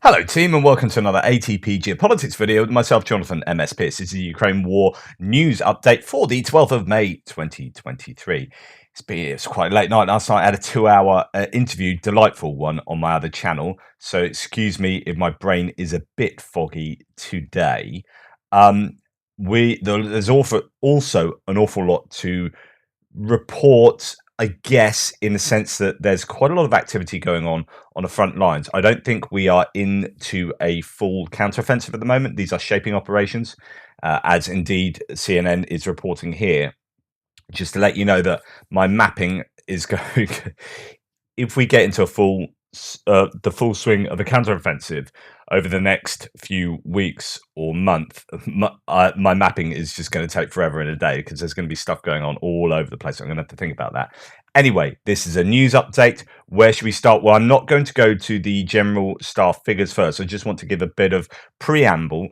Hello team and welcome to another ATP Geopolitics video with myself, Jonathan MS Pearce. This is the Ukraine War news update for the 12th of May 2023. It's quite late night last night. I had a 2-hour interview, delightful one, on my other channel. So excuse me if my brain is a bit foggy today. There's also an awful lot to report, I guess, in the sense that there's quite a lot of activity going on the front lines. I don't think we are into a full counteroffensive at the moment. These are shaping operations, as indeed CNN is reporting here. Just to let you know that my mapping is going. If we get into the full swing of a counteroffensive over the next few weeks or month, my mapping is just going to take forever and a day because there's going to be stuff going on all over the place. I'm going to have to think about that. Anyway, this is a news update. Where should we start? Well, I'm not going to go to the general staff figures first. I just want to give a bit of preamble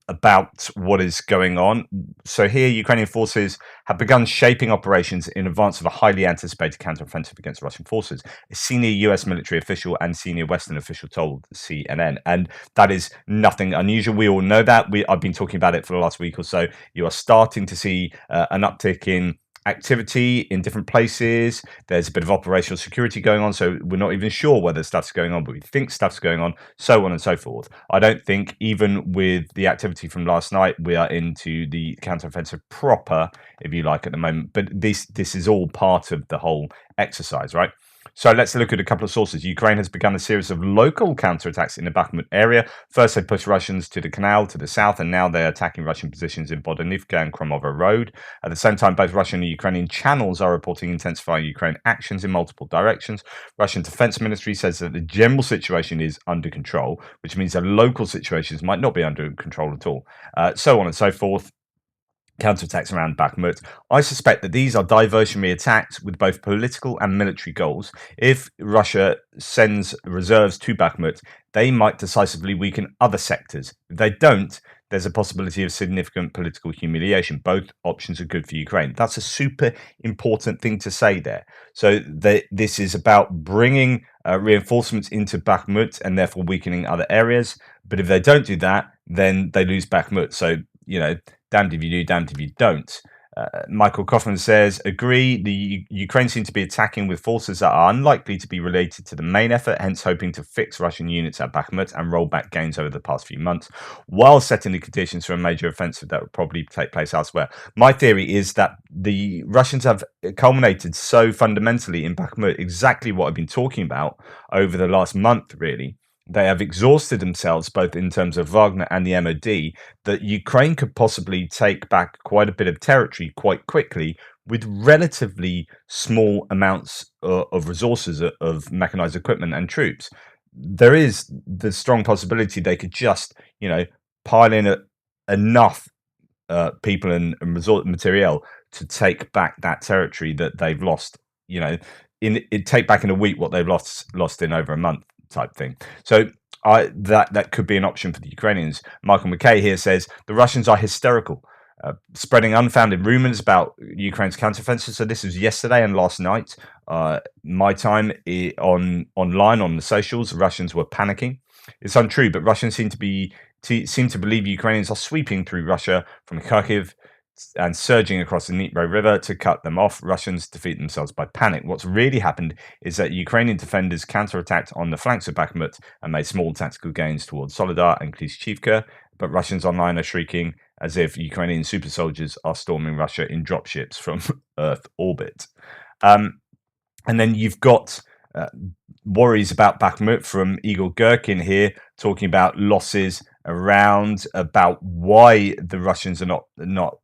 about what is going on. So here, Ukrainian forces have begun shaping operations in advance of a highly anticipated counteroffensive against Russian forces. A senior US military official and senior Western official told CNN, and that is nothing unusual. We all know that. I've been talking about it for the last week or so. You are starting to see an uptick in activity in different places. There's a bit of operational security going on, so we're not even sure whether stuff's going on, but we think stuff's going on, so on and so forth. I don't think, even with the activity from last night, we are into the counteroffensive proper, if you like, at the moment. But this is all part of the whole exercise, right? So let's look at a couple of sources. Ukraine has begun a series of local counterattacks in the Bakhmut area. First, they pushed Russians to the canal to the south, and now they're attacking Russian positions in Bodanivka and Kromovo Road. At the same time, both Russian and Ukrainian channels are reporting intensifying Ukraine actions in multiple directions. Russian Defense Ministry says that the general situation is under control, which means that local situations might not be under control at all. So on and so forth. Counterattacks around Bakhmut. I suspect that these are diversionary attacks with both political and military goals. If Russia sends reserves to Bakhmut, they might decisively weaken other sectors. If they don't, there's a possibility of significant political humiliation. Both options are good for Ukraine. That's a super important thing to say there. So this is about bringing reinforcements into Bakhmut and therefore weakening other areas. But if they don't do that, then they lose Bakhmut. So, damned if you do, damned if you don't. Michael Kaufman says, agree, the Ukraine seems to be attacking with forces that are unlikely to be related to the main effort, hence hoping to fix Russian units at Bakhmut and roll back gains over the past few months, while setting the conditions for a major offensive that will probably take place elsewhere. My theory is that the Russians have culminated so fundamentally in Bakhmut, exactly what I've been talking about over the last month, really. They have exhausted themselves, both in terms of Wagner and the MOD, that Ukraine could possibly take back quite a bit of territory quite quickly with relatively small amounts of resources, of mechanized equipment and troops. There is the strong possibility they could just, pile in enough people and resort material to take back that territory that they've lost. Take back in a week what they've lost in over a month, type thing. So that could be an option for the Ukrainians. Michael McKay here says the Russians are hysterical, spreading unfounded rumors about Ukraine's counteroffensive. So this was yesterday and last night. My time online on the socials, Russians were panicking. It's untrue, but Russians seem to believe Ukrainians are sweeping through Russia from Kharkiv and surging across the Dnipro River to cut them off. Russians defeat themselves by panic. What's really happened is that Ukrainian defenders counterattacked on the flanks of Bakhmut and made small tactical gains towards Soledar and Klishchivka, but Russians online are shrieking as if Ukrainian super soldiers are storming Russia in dropships from Earth orbit. And then you've got worries about Bakhmut from Igor Girkin here, talking about losses around, about why the Russians are not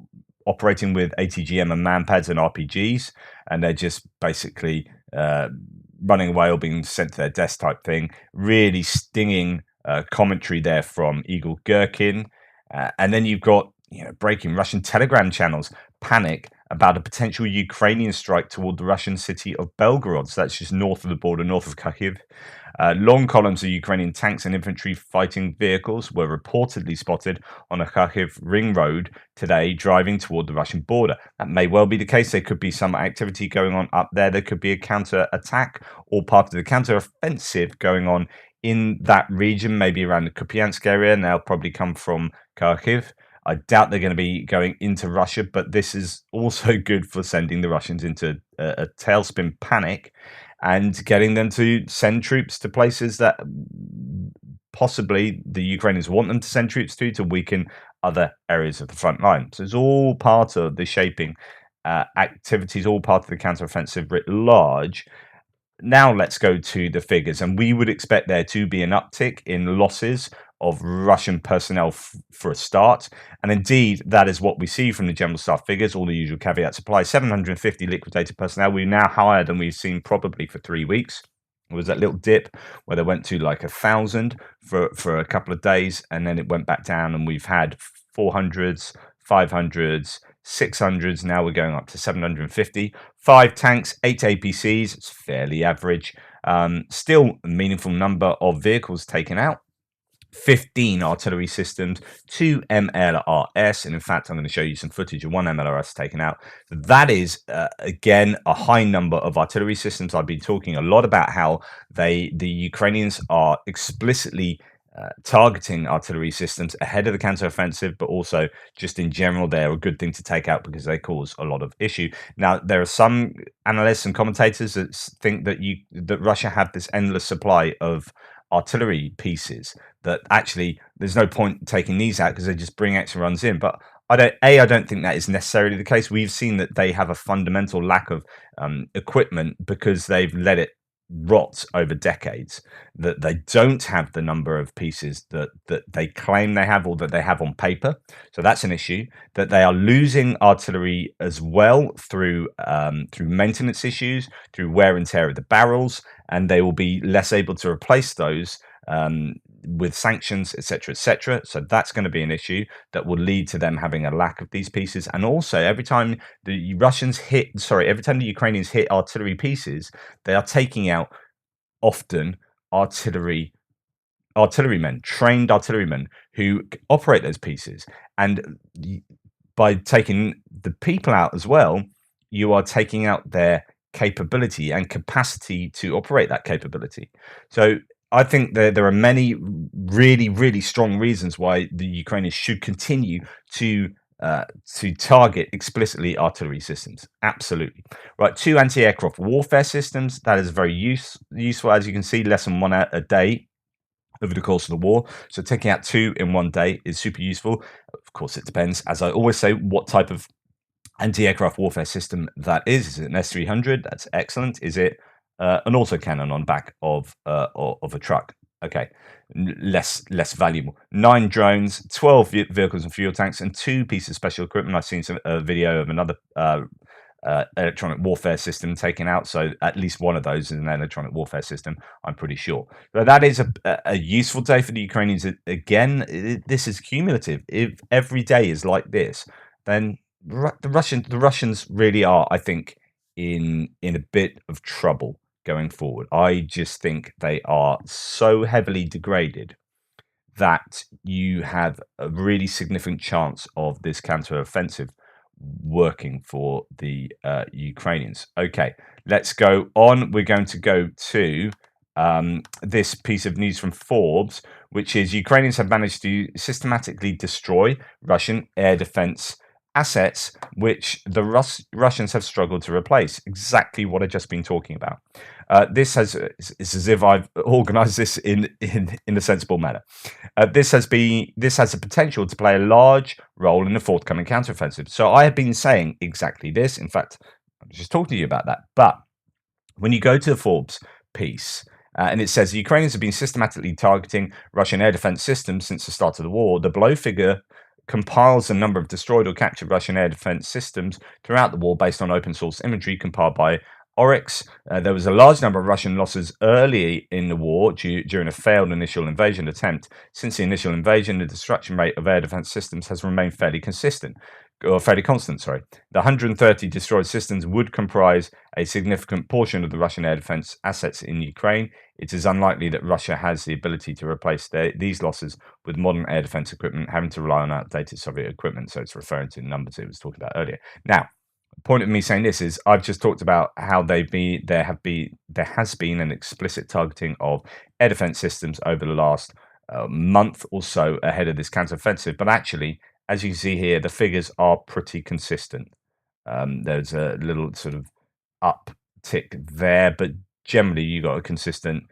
operating with ATGM and manpads and RPGs, and they're just basically running away or being sent to their death type thing. Really stinging commentary there from Igor Girkin. And then you've got breaking Russian Telegram channels panic about a potential Ukrainian strike toward the Russian city of Belgorod. So that's just north of the border, north of Kharkiv. Long columns of Ukrainian tanks and infantry fighting vehicles were reportedly spotted on a Kharkiv ring road today, driving toward the Russian border. That may well be the case. There could be some activity going on up there. There could be a counter-attack or part of the counter-offensive going on in that region, maybe around the Kupiansk area, and they'll probably come from Kharkiv. I doubt they're going to be going into Russia, but this is also good for sending the Russians into a tailspin panic and getting them to send troops to places that possibly the Ukrainians want them to send troops to weaken other areas of the front line. So it's all part of the shaping activities, all part of the counteroffensive writ large. Now let's go to the figures, and we would expect there to be an uptick in losses of Russian personnel for a start. And indeed, that is what we see from the general staff figures, all the usual caveats apply. 750 liquidated personnel. We're now higher than we've seen probably for 3 weeks. It was that little dip where they went to like 1,000 for a couple of days, and then it went back down, and we've had 400s, 500s, 600s. Now we're going up to 750. 5 tanks, 8 APCs. It's fairly average. Still a meaningful number of vehicles taken out. 15 artillery systems, 2 MLRS, and in fact, I'm going to show you some footage of 1 MLRS taken out. That is, again, a high number of artillery systems. I've been talking a lot about how the Ukrainians are explicitly targeting artillery systems ahead of the counteroffensive, but also just in general, they're a good thing to take out because they cause a lot of issue. Now, there are some analysts and commentators that think that Russia have this endless supply of artillery pieces that actually there's no point taking these out because they just bring extra runs in. But I don't think that is necessarily the case. We've seen that they have a fundamental lack of equipment because they've let it rot over decades, that they don't have the number of pieces that they claim they have or that they have on paper. So that's an issue. That they are losing artillery as well through maintenance issues, through wear and tear of the barrels, and they will be less able to replace those with sanctions, etc., etc. So that's going to be an issue that will lead to them having a lack of these pieces. And also, every time the Ukrainians hit artillery pieces, they are taking out often artillerymen, trained artillerymen who operate those pieces. And by taking the people out as well, you are taking out their capability and capacity to operate that capability. So I think there are many really, really strong reasons why the Ukrainians should continue to target explicitly artillery systems. Absolutely. Right, 2 anti-aircraft warfare systems. That is very useful. As you can see, less than 1 a day over the course of the war. So taking out 2 in 1 day is super useful. Of course, it depends, as I always say, what type of anti-aircraft warfare system that is. Is it an S-300? That's excellent. Is it an autocannon on back of a truck? Okay, less valuable. 9 drones, 12 vehicles and fuel tanks, and 2 pieces of special equipment. I've seen a video of another electronic warfare system taken out, so at least one of those is an electronic warfare system, I'm pretty sure. But that is a useful day for the Ukrainians. Again, this is cumulative. If every day is like this, then the Russians really are, I think, in a bit of trouble going forward. I just think they are so heavily degraded that you have a really significant chance of this counteroffensive working for the Ukrainians. Okay, let's go on. We're going to go to this piece of news from Forbes, which is Ukrainians have managed to systematically destroy Russian air defense assets, which the Russians have struggled to replace. Exactly what I've just been talking about. It's as if I've organised this in a sensible manner. This has the potential to play a large role in the forthcoming counteroffensive. So I have been saying exactly this. In fact, I'm just talking to you about that. But when you go to the Forbes piece, and it says the Ukrainians have been systematically targeting Russian air defense systems since the start of the war, the below figure compiles a number of destroyed or captured Russian air defense systems throughout the war based on open source imagery compiled by Oryx. There was a large number of Russian losses early in the war during a failed initial invasion attempt. Since the initial invasion, the destruction rate of air defense systems has remained fairly constant. The 130 destroyed systems would comprise a significant portion of the Russian air defense assets in Ukraine. It is unlikely that Russia has the ability to replace these losses with modern air defense equipment, having to rely on outdated Soviet equipment. So it's referring to the numbers it was talking about earlier. Now, point of me saying this is I've just talked about how there has been an explicit targeting of air defense systems over the last month or so ahead of this counteroffensive. But actually, as you can see here, the figures are pretty consistent. There's a little sort of uptick there, but generally you got a consistent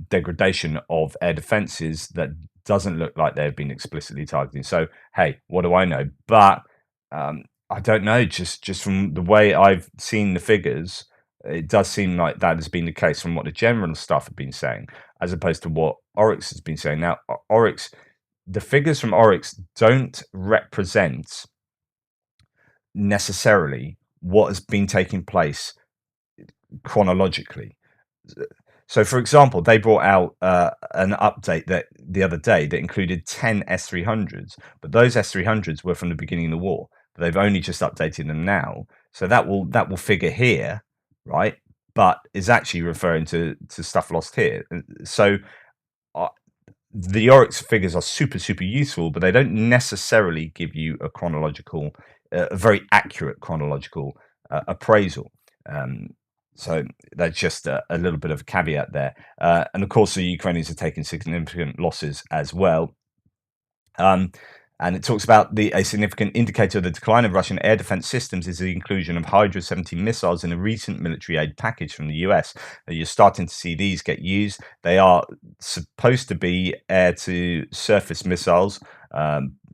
degradation of air defenses that doesn't look like they've been explicitly targeting. So hey, what do I know? But I don't know. Just from the way I've seen the figures, it does seem like that has been the case from what the general staff have been saying, as opposed to what Oryx has been saying. Now, Oryx, the figures from Oryx don't represent necessarily what has been taking place chronologically. So, for example, they brought out an update that the other day that included 10 S300s, but those S300s were from the beginning of the war. But they've only just updated them now, so that will figure here, right? But is actually referring to stuff lost here. So uh, the Oryx figures are super useful, but they don't necessarily give you a chronological, a very accurate chronological appraisal. So that's just a little bit of a caveat there. And of course, the Ukrainians are taking significant losses as well. And it talks about a significant indicator of the decline of Russian air defense systems is the inclusion of Hydra 17 missiles in a recent military aid package from the US. You're starting to see these get used. They are supposed to be air to surface missiles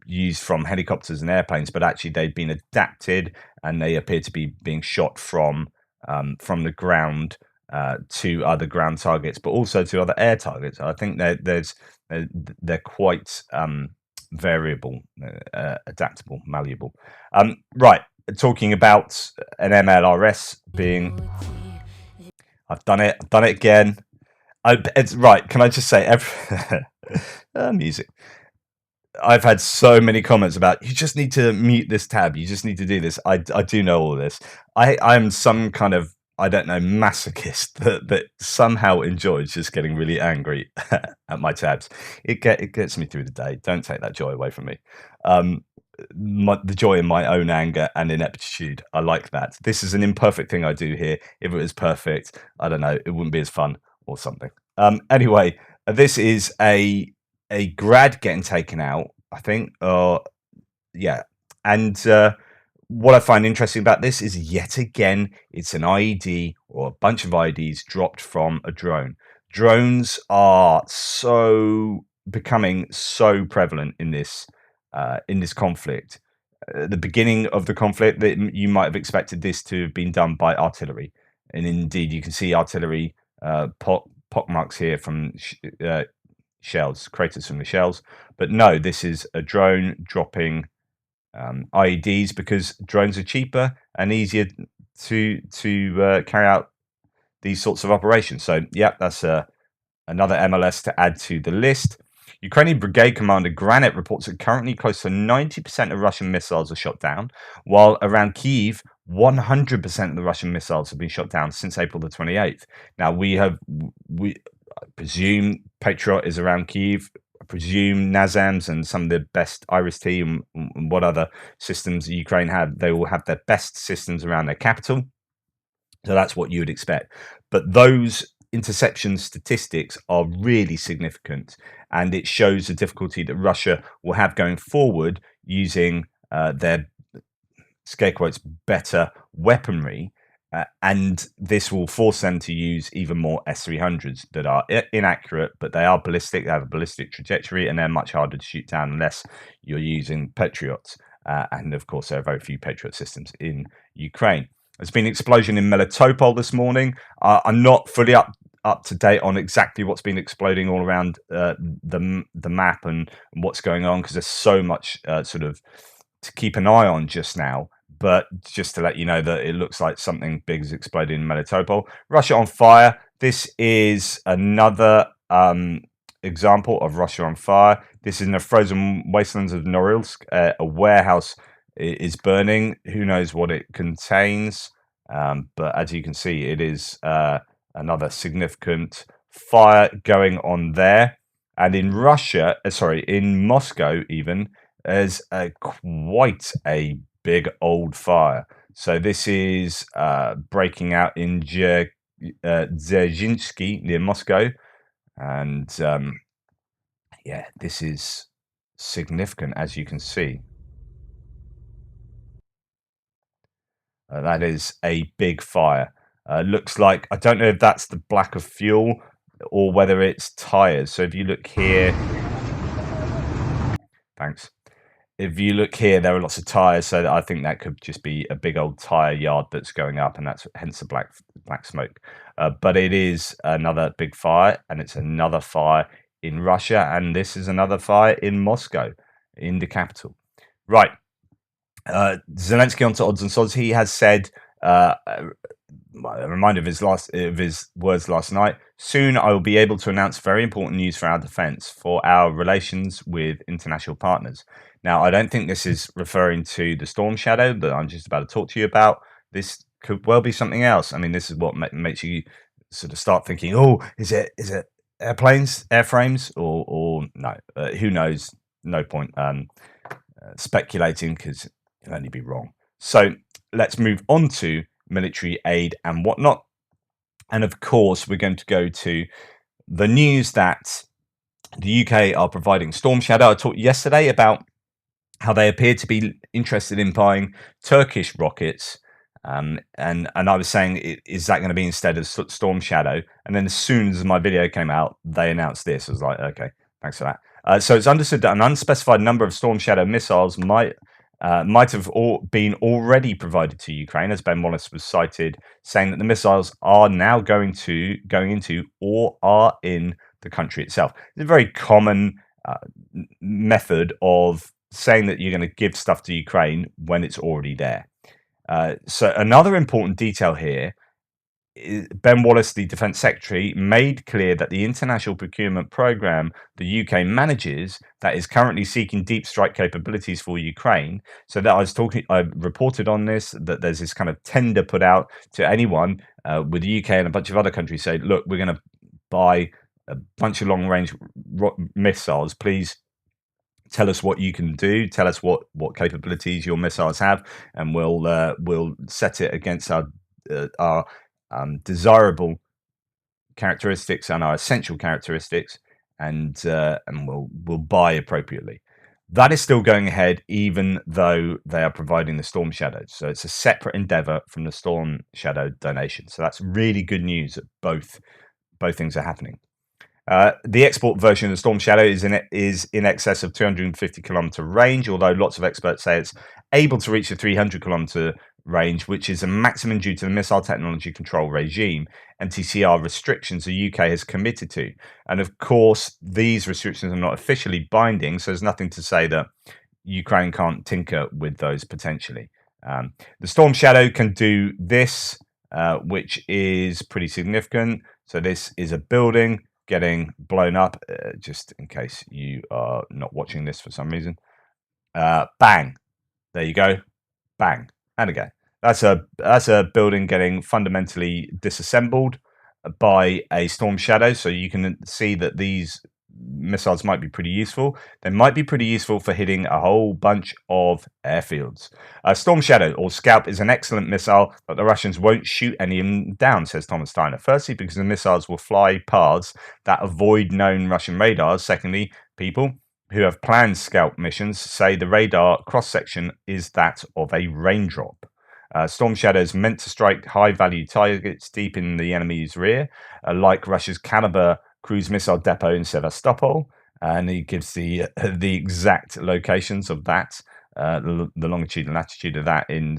used from helicopters and airplanes, but actually they've been adapted and they appear to be being shot from the ground to other ground targets, but also to other air targets. I think they're quite variable, adaptable, malleable. Right, talking about an MLRS being, I've done it again. It's right. Can I just say, music. I've had so many comments about you just need to mute this tab. You just need to do this. I do know all this. I'm some kind of, I don't know, masochist that somehow enjoys just getting really angry at my tabs. It gets me through the day. Don't take that joy away from me. The joy in my own anger and ineptitude. I like that. This is an imperfect thing I do here. If it was perfect, I don't know, it wouldn't be as fun or something. Anyway, this is a grad getting taken out, I think. Yeah. And what I find interesting about this is yet again, it's an IED or a bunch of IEDs dropped from a drone. Drones are becoming so prevalent in this conflict. At the beginning of the conflict, that you might have expected this to have been done by artillery, and indeed, you can see artillery pockmarks here from shells, craters from the shells. But no, this is a drone dropping IEDs because drones are cheaper and easier to carry out these sorts of operations. So, yeah, that's another MLS to add to the list. Ukrainian Brigade Commander Granit reports that currently close to 90% of Russian missiles are shot down, while around Kyiv, 100% of the Russian missiles have been shot down since April the 28th. Now, I presume Patriot is around Kyiv. I presume NASAMS and some of the best IRIS-T and what other systems Ukraine have, they will have their best systems around their capital. So that's what you would expect. But those interception statistics are really significant, and it shows the difficulty that Russia will have going forward using their scare quotes better weaponry, and this will force them to use even more S300s that are inaccurate, but they are ballistic. They have a ballistic trajectory, and they're much harder to shoot down unless you're using Patriots. And of course, there are very few Patriot systems in Ukraine. There's been an explosion in Melitopol this morning. I'm not fully up to date on exactly what's been exploding all around the map and what's going on, because there's so much sort of to keep an eye on just now. But just to let you know that it looks like something big is exploding in Melitopol. Russia on fire. This is another example of Russia on fire. This is in the frozen wastelands of Norilsk. A warehouse is burning. Who knows what it contains? But as you can see, it is another significant fire going on there. And in Russia, in Moscow even, there's quite a big old fire. So this is breaking out in Dzerzhinsky near Moscow, and yeah, this is significant, as you can see. That is a big fire. Looks like, I don't know if that's the black of fuel or whether it's tires. So if you look here, thanks. If you look here, there are lots of tires, so I think that could just be a big old tire yard that's going up, and that's hence the black smoke. But it is another big fire, and it's another fire in Russia, and this is another fire in Moscow, in the capital. Right. Zelensky on to odds and sods. He has said, a reminder of his words last night. Soon, I will be able to announce very important news for our defence, for our relations with international partners. Now, I don't think this is referring to the Storm Shadow that I'm just about to talk to you about. This could well be something else. I mean, this is what makes you sort of start thinking, oh, is it airplanes, airframes, or no? Who knows? No point speculating, because it'll only be wrong. So let's move on to military aid and whatnot. And of course, we're going to go to the news that the UK are providing Storm Shadow. I talked yesterday about how they appear to be interested in buying Turkish rockets. And I was saying, is that going to be instead of Storm Shadow? And then as soon as my video came out, they announced this. I was like, okay, thanks for that. So it's understood that an unspecified number of Storm Shadow missiles might have been already provided to Ukraine, as Ben Wallace was cited, saying that the missiles are now going into or are in the country itself. It's a very common method of saying that you're going to give stuff to Ukraine when it's already there. So another important detail here, Ben Wallace, the Defence Secretary, made clear that the international procurement programme the UK manages, that is currently seeking deep strike capabilities for Ukraine. So that I reported on this, that there's this kind of tender put out to anyone with the UK and a bunch of other countries say, look, we're going to buy a bunch of long-range missiles. Please tell us what you can do. Tell us what capabilities your missiles have, and we'll set it against our desirable characteristics and our essential characteristics, and we'll buy appropriately. That is still going ahead, even though they are providing the Storm Shadow. So it's a separate endeavour from the Storm Shadow donation. So that's really good news that both things are happening. The export version of the Storm Shadow is in excess of 250 kilometer range, although lots of experts say it's able to reach the 300 kilometer range, which is a maximum due to the Missile Technology Control Regime, MTCR restrictions the UK has committed to. And of course, these restrictions are not officially binding, so there's nothing to say that Ukraine can't tinker with those potentially. The Storm Shadow can do this, which is pretty significant. So this is a building getting blown up, just in case you are not watching this for some reason. Bang. There you go. Bang. And again. That's a building getting fundamentally disassembled by a Storm Shadow. So you can see that these missiles might be pretty useful. They might be pretty useful for hitting a whole bunch of airfields. Storm Shadow, or Scalp, is an excellent missile, but the Russians won't shoot any of them down, says Thomas Steiner. Firstly, because the missiles will fly paths that avoid known Russian radars. Secondly, people who have planned Scalp missions say the radar cross-section is that of a raindrop. Storm Shadow is meant to strike high-value targets deep in the enemy's rear, like Russia's Kaliber cruise missile depot in Sevastopol, and he gives the exact locations of that, the longitude and latitude of that in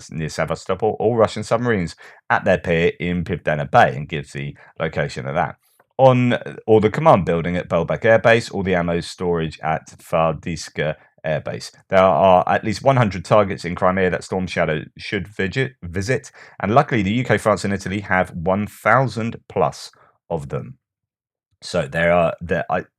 near Sevastopol. All Russian submarines at their pier in Pivdena Bay, and gives the location of that. Or the command building at Belbek Air Base, or the ammo storage at Fardiska Air Base. There are at least 100 targets in Crimea that Storm Shadow should visit, and luckily the UK, France, and Italy have 1,000 plus of them. So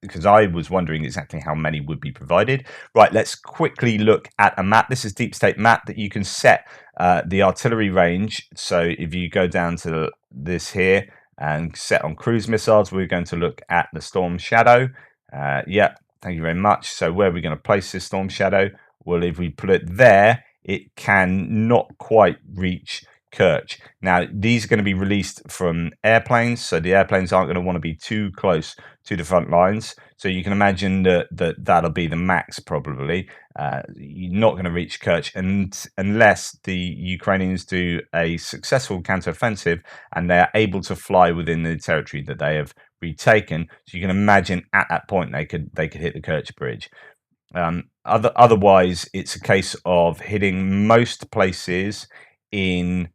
because I was wondering exactly how many would be provided. Right, let's quickly look at a map. This is Deep State map that you can set the artillery range. So if you go down to this here and set on cruise missiles, we're going to look at the Storm Shadow. Yeah, thank you very much. So where are we going to place this Storm Shadow? Well, if we put it there, it can not quite reach Kerch. Now, these are going to be released from airplanes, so the airplanes aren't going to want to be too close to the front lines. So you can imagine that'll be the max probably. You're not going to reach Kerch unless the Ukrainians do a successful counteroffensive and they're able to fly within the territory that they have retaken. So you can imagine at that point they could hit the Kerch Bridge. Otherwise, it's a case of hitting most places in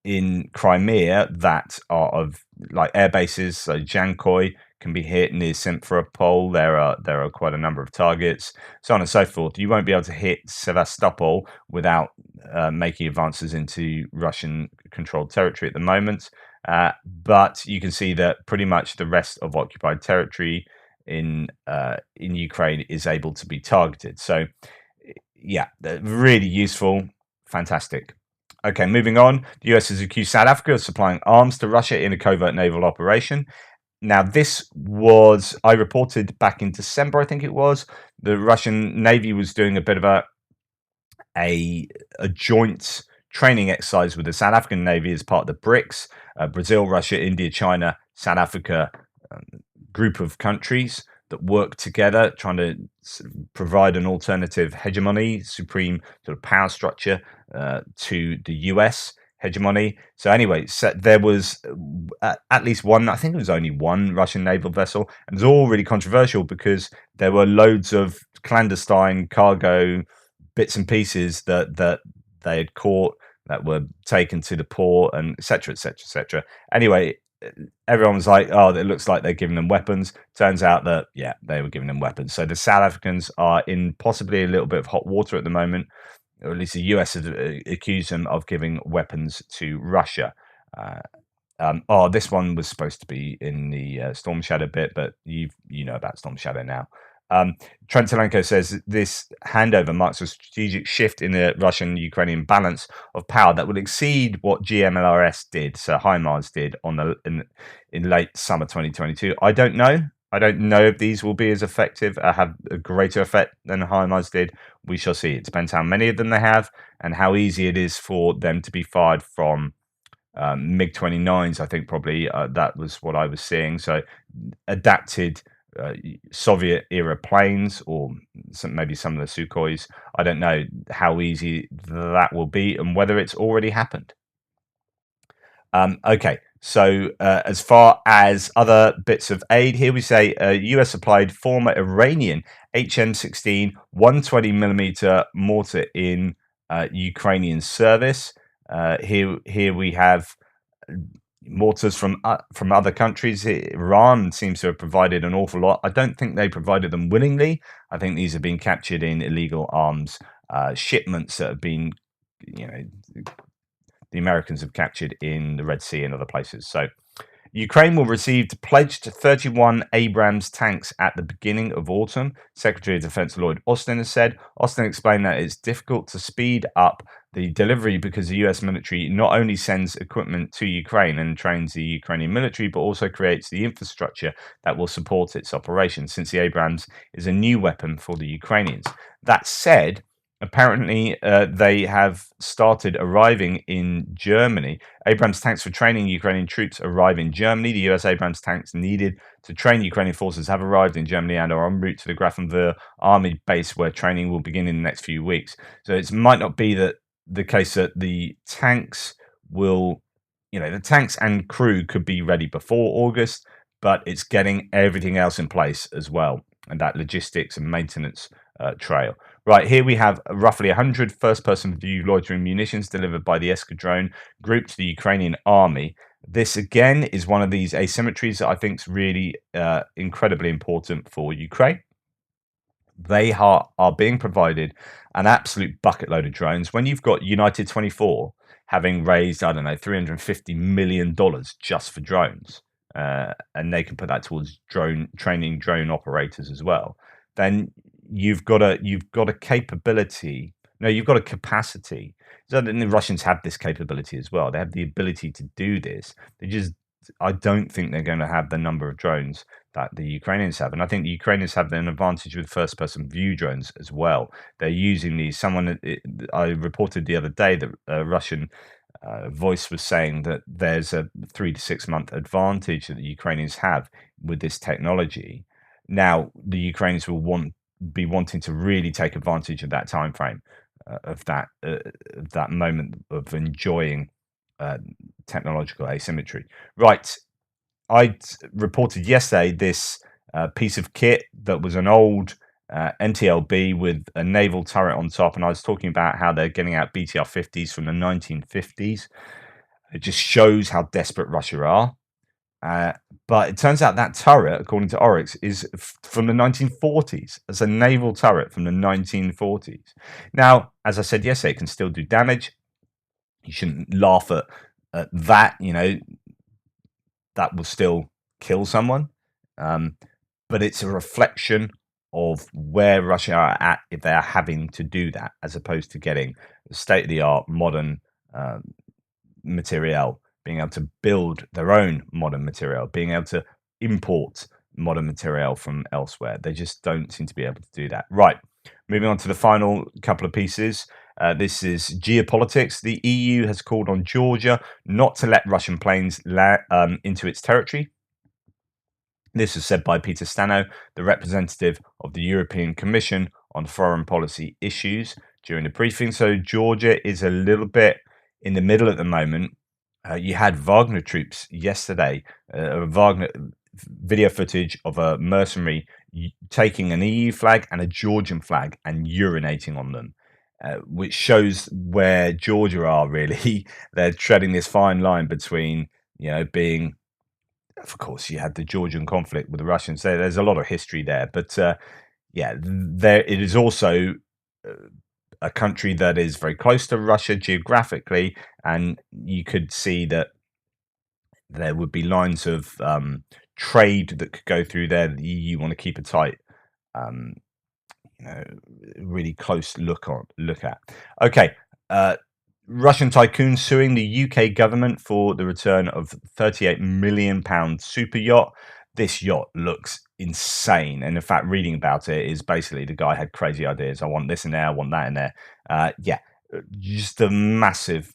in Crimea that are of like air bases. So Jankoy can be hit near Simferopol. There are quite a number of targets, so on and so forth. You won't be able to hit Sevastopol without making advances into Russian-controlled territory at the moment. But you can see that pretty much the rest of occupied territory in Ukraine is able to be targeted. So yeah, really useful, fantastic. Okay, moving on. The US has accused South Africa of supplying arms to Russia in a covert naval operation. Now, this was, I reported back in December, I think it was, the Russian Navy was doing a bit of a joint training exercise with the South African Navy as part of the BRICS, Brazil, Russia, India, China, South Africa group of countries that work together, trying to provide an alternative hegemony, supreme sort of power structure to the US hegemony. So anyway, there was at least one, I think it was only one Russian naval vessel, and it's all really controversial because there were loads of clandestine cargo bits and pieces that they had caught that were taken to the port, and etc., etc., etc. Anyway, everyone was like, "Oh, it looks like they're giving them weapons." Turns out that yeah, they were giving them weapons. So the South Africans are in possibly a little bit of hot water at the moment, or at least the US has accused them of giving weapons to Russia. This one was supposed to be in the Storm Shadow bit, but you know about Storm Shadow now. Trent Telenko says this handover marks a strategic shift in the Russian-Ukrainian balance of power that will exceed what GMLRS did, so HIMARS did in late summer 2022. I don't know. I don't know if these will be as effective, have a greater effect than HIMARS did. We shall see. It depends how many of them they have and how easy it is for them to be fired from MiG-29s. I think probably that was what I was seeing. So adapted Soviet era planes, or maybe some of the Sukhois. I don't know how easy that will be and whether it's already happened. Okay, so as far as other bits of aid, here we say US supplied former Iranian HM16 120mm mortar in Ukrainian service. Here we have mortars from other countries. Iran seems to have provided an awful lot. I don't think they provided them willingly. I think these have been captured in illegal arms shipments that have been, the Americans have captured in the Red Sea and other places. So Ukraine will receive pledged 31 Abrams tanks at the beginning of autumn, Secretary of Defense Lloyd Austin has said. Austin explained that it's difficult to speed up the delivery because the US military not only sends equipment to Ukraine and trains the Ukrainian military, but also creates the infrastructure that will support its operations, since the Abrams is a new weapon for the Ukrainians. That said, apparently they have started arriving in Germany. Abrams tanks for training Ukrainian troops arrive in Germany. The US Abrams tanks needed to train Ukrainian forces have arrived in Germany and are en route to the Grafenwoehr army base, where training will begin in the next few weeks. So it might not be that the case that the tanks will, the tanks and crew could be ready before August, but it's getting everything else in place as well, and that logistics and maintenance trail. Right, here we have roughly 100 first-person view loitering munitions delivered by the Eskadron group to the Ukrainian army. This, again, is one of these asymmetries that I think is really incredibly important for Ukraine. They are being provided an absolute bucket load of drones. When you've got United 24 having raised, I don't know, $350 million just for drones, and they can put that towards training drone operators as well, then you've got a capability. No, you've got a capacity. So the Russians have this capability as well. They have the ability to do this. They just I don't think they're going to have the number of drones that the Ukrainians have, and I think the Ukrainians have an advantage with first-person view drones as well. They're using these. I reported the other day that Russian Voice was saying that there's a 3 to 6 month advantage that the Ukrainians have with this technology. Now, the Ukrainians will be wanting to really take advantage of that time frame, of that moment of enjoying uh, technological asymmetry. Right, I reported yesterday this piece of kit that was an old NTLB with a naval turret on top, and I was talking about how they're getting out BTR 50s from the 1950s. It just shows how desperate Russia are. Uh, but it turns out that turret, according to Oryx, is from the 1940s. It's a naval turret from the 1940s. Now, as I said yesterday, it can still do damage. You shouldn't laugh at that. That will still kill someone. But it's a reflection of where Russia are at if they are having to do that, as opposed to getting state of the art modern materiel, being able to build their own modern material, being able to import modern material from elsewhere. They just don't seem to be able to do that. Right. Moving on to the final couple of pieces. This is geopolitics. The EU has called on Georgia not to let Russian planes into its territory. This was said by Peter Stano, the representative of the European Commission on foreign policy issues, during the briefing. So Georgia is a little bit in the middle at the moment. You had Wagner troops yesterday, Wagner video footage of a mercenary taking an EU flag and a Georgian flag and urinating on them, which shows where Georgia are really. They're treading this fine line between, being, of course, you had the Georgian conflict with the Russians. There's a lot of history there, but there it is also a country that is very close to Russia geographically, and you could see that there would be lines of trade that could go through there. The EU want to keep a tight, um, really close look at. Okay, Russian tycoon suing the UK government for the return of £38 million super yacht. This yacht looks insane, and in fact, reading about it is basically the guy had crazy ideas. I want this in there, I want that in there. Just a massive,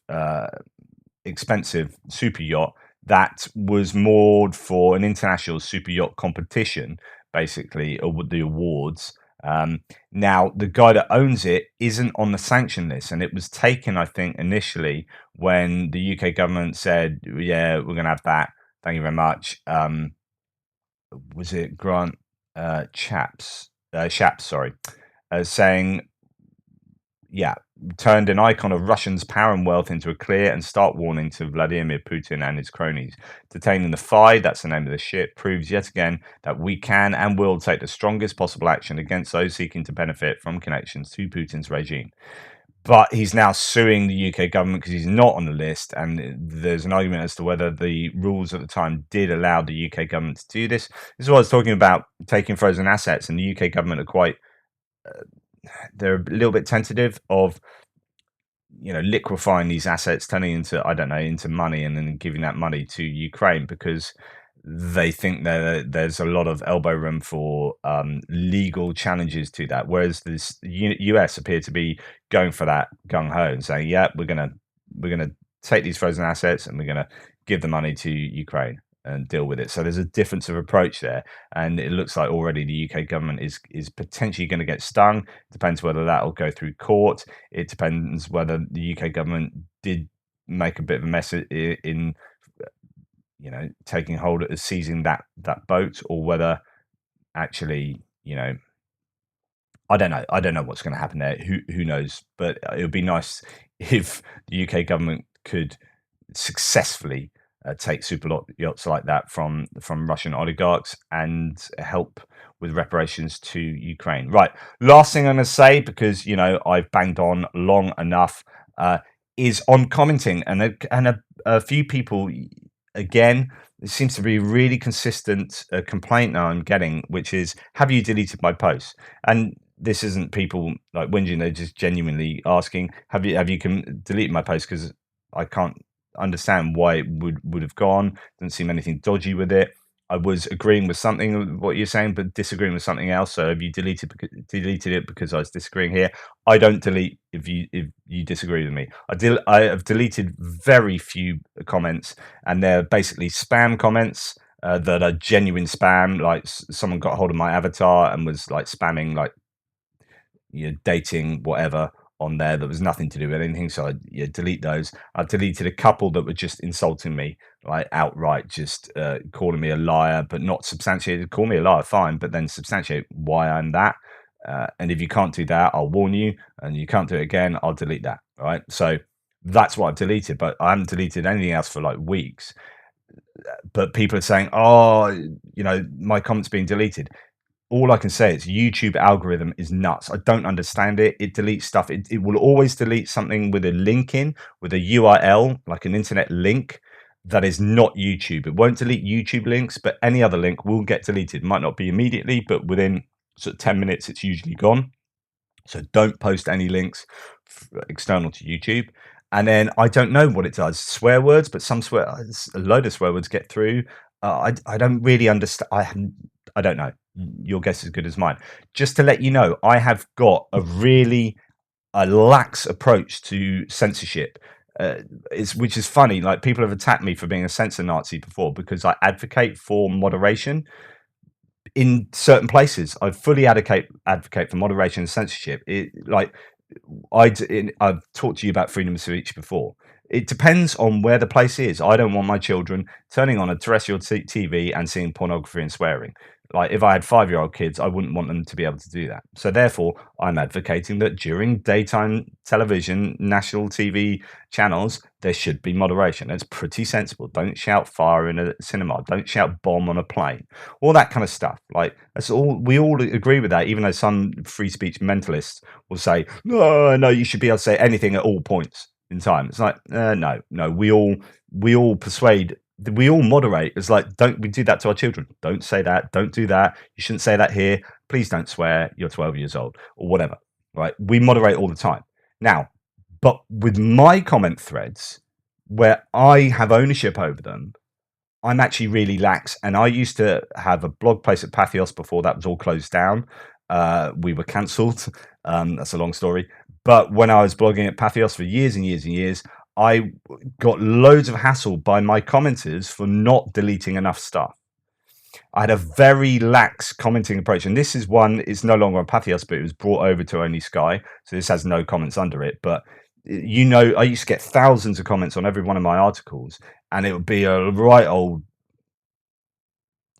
expensive super yacht that was moored for an international super yacht competition, basically, or the awards. Now, the guy that owns it isn't on the sanction list, and it was taken, I think, initially when the UK government said, "Yeah, we're going to have that. Thank you very much." Was it Grant Shapps? Sorry, saying, "Yeah, turned an icon of Russians' power and wealth into a clear and stark warning to Vladimir Putin and his cronies. Detaining the FI, that's the name of the ship, proves yet again that we can and will take the strongest possible action against those seeking to benefit from connections to Putin's regime." But he's now suing the UK government because he's not on the list, and there's an argument as to whether the rules at the time did allow the UK government to do this. This is what I was talking about, taking frozen assets, and the UK government are quite... they're a little bit tentative of liquefying these assets, turning into money, and then giving that money to Ukraine, because they think there's a lot of elbow room for legal challenges to that, whereas this US appear to be going for that gung-ho and saying, yeah, we're gonna take these frozen assets and we're gonna give the money to Ukraine and deal with it. So there's a difference of approach there, and it looks like already the UK government is potentially going to get stung. It depends whether that will go through court. It depends whether the UK government did make a bit of a mess in taking hold of seizing that boat, or whether actually, I don't know what's going to happen there. Who knows? But it would be nice if the UK government could successfully take super yachts like that from Russian oligarchs and help with reparations to Ukraine. Right. Last thing I'm going to say, because I've banged on long enough, is on commenting, and a few people, again, it seems to be a really consistent complaint now I'm getting, which is, have you deleted my posts? And this isn't people like whinging; they're just genuinely asking, have you delete my post, because I can't understand why it would have gone. Didn't seem anything dodgy with it. I was agreeing with something of what you're saying, but disagreeing with something else. So have you deleted it because I was disagreeing here? I don't delete if you disagree with me. I have deleted very few comments, and they're basically spam comments that are genuine spam. Like someone got hold of my avatar and was like spamming like dating whatever on there that was nothing to do with anything. So I delete those. I've deleted a couple that were just insulting me, like outright, just calling me a liar, but not substantiated. Call me a liar, fine, but then substantiate why I'm that. And if you can't do that, I'll warn you, and you can't do it again, I'll delete that. All right. So that's what I've deleted, but I haven't deleted anything else for like weeks. But people are saying, oh, my comments being deleted. All I can say is YouTube algorithm is nuts. I don't understand it. It deletes stuff. It will always delete something with a link in, with a URL, like an internet link that is not YouTube. It won't delete YouTube links, but any other link will get deleted. Might not be immediately, but within sort of 10 minutes, it's usually gone. So don't post any links external to YouTube. And then I don't know what it does. Swear words, but a load of swear words get through. I don't really understand. I don't know. Your guess is as good as mine. Just to let you know, I have got a really lax approach to censorship. Which is funny. Like people have attacked me for being a censor Nazi before because I advocate for moderation in certain places. I fully advocate for moderation and censorship. I've talked to you about freedom of speech before. It depends on where the place is. I don't want my children turning on a terrestrial TV and seeing pornography and swearing. Like if I had 5-year-old kids, I wouldn't want them to be able to do that. So therefore, I'm advocating that during daytime television, national TV channels, there should be moderation. It's pretty sensible. Don't shout fire in a cinema. Don't shout bomb on a plane. All that kind of stuff. Like that's all. We all agree with that, even though some free speech mentalists will say, no, you should be able to say anything at all points in time. It's like, no. We all persuade. We all moderate. It's like, don't we do that to our children? Don't say that. Don't do that. You shouldn't say that here. Please don't swear. You're 12 years old or whatever. Right? We moderate all the time. Now, but with my comment threads, where I have ownership over them, I'm actually really lax. And I used to have a blog place at Patheos before that was all closed down. We were cancelled. That's a long story. But when I was blogging at Patheos for years and years and years, I got loads of hassle by my commenters for not deleting enough stuff. I had a very lax commenting approach, and this is one. It's no longer on Patheos, but it was brought over to Only Sky, so this has no comments under it. But I used to get thousands of comments on every one of my articles, and it would be a right old,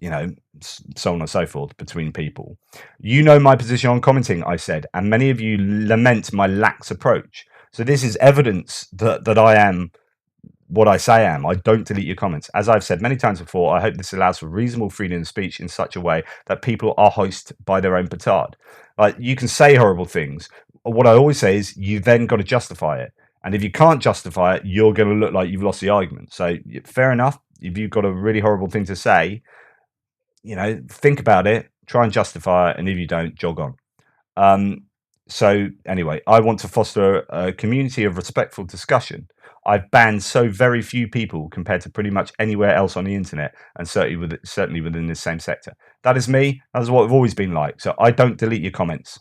so on and so forth between people. My position on commenting, I said, and many of you lament my lax approach. So this is evidence that I am what I say I am. I don't delete your comments. As I've said many times before, I hope this allows for reasonable freedom of speech in such a way that people are hoist by their own petard. Like you can say horrible things. What I always say is you then got to justify it. And if you can't justify it, you're going to look like you've lost the argument. So fair enough. If you've got a really horrible thing to say, think about it, try and justify it. And if you don't, jog on. So anyway, I want to foster a community of respectful discussion. I've banned so very few people compared to pretty much anywhere else on the internet, and certainly within this same sector. That is me. That is what I've always been like. So I don't delete your comments.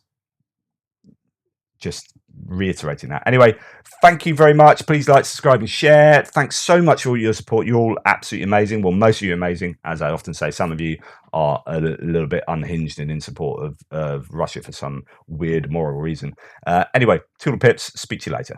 Just reiterating that. Anyway, thank you very much. Please like, subscribe, and share. Thanks so much for all your support. You're all absolutely amazing. Well, most of you are amazing. As I often say, some of you are a little bit unhinged and in support of Russia for some weird moral reason. Anyway, Toodle Pips. Speak to you later.